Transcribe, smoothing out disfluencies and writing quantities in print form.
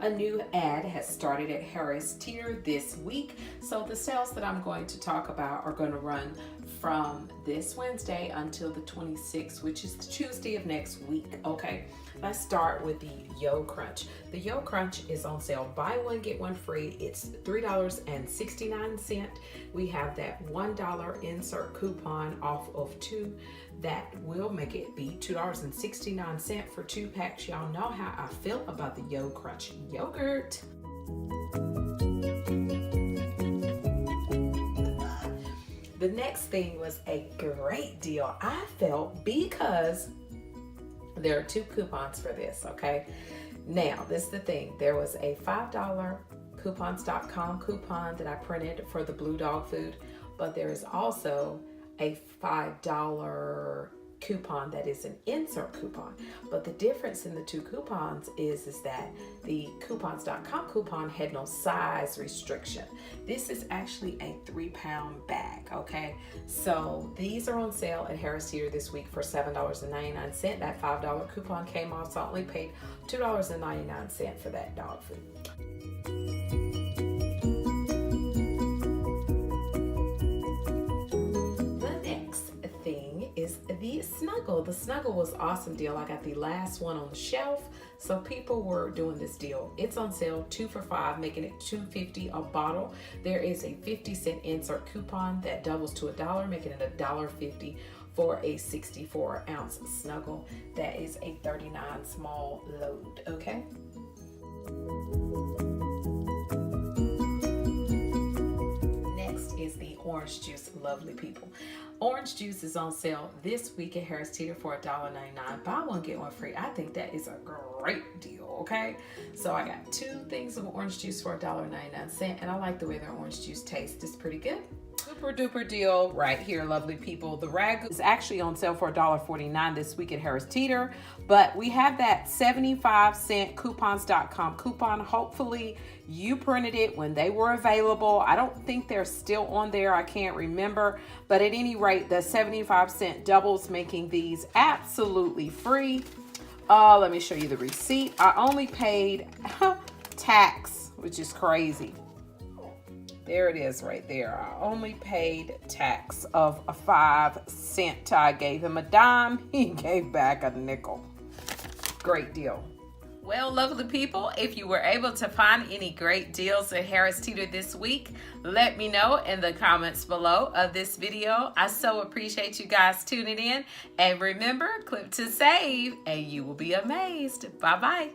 A new ad has started at Harris Teeter this week. So the sales that I'm going to talk about are going to run from this Wednesday until the 26th, which is the Tuesday of next week. Okay, let's start with the Yo Crunch. The Yo Crunch is on sale. Buy one, get one free. It's $3.69. We have that $1 insert coupon off of two. That will make it be $2.69 for 2 packs. Y'all know how I feel about the Yo Crunch yogurt. The next thing was a great deal, I felt, because there are 2 coupons for this, okay? Now, this is the thing. There was a $5 coupons.com coupon that I printed for the Blue Dog food, but there is also a $5 coupon that is an insert coupon. But the difference in the 2 coupons is that the coupons.com coupon had no size restriction. This is actually a 3-pound bag, okay? So these are on sale at Harris Teeter this week for $7.99. That $5 coupon came off, so I only paid $2.99 for that dog food. Is the Snuggle. The Snuggle was an awesome deal. I got the last one on the shelf, so people were doing this deal. It's on sale 2 for $5, making it $2.50 a bottle. There is a 50-cent insert coupon that doubles to $1, making it $1.50 for a 64-ounce Snuggle. That is a 39 small load, okay? Is the orange juice, lovely people. Orange juice is on sale this week at Harris Teeter for $1.99. Buy one, get one free. I think that is a great deal, okay? So I got 2 things of orange juice for $1.99, and I like the way their orange juice tastes. It's pretty good. Super duper deal right here, lovely people. The Ragu is actually on sale for $1.49 this week at Harris Teeter, but we have that 75-cent coupons.com coupon. Hopefully you printed it when they were available. I don't think they're still on there. I can't remember, but at any rate, the 75-cent doubles, making these absolutely free. Let me show you the receipt. I only paid tax, which is crazy. There it is right there. I only paid tax of a 5 cent. I gave him a dime. He gave back a nickel. Great deal. Well, lovely people, if you were able to find any great deals at Harris Teeter this week, let me know in the comments below of this video. I so appreciate you guys tuning in. And remember, clip to save, and you will be amazed. Bye-bye.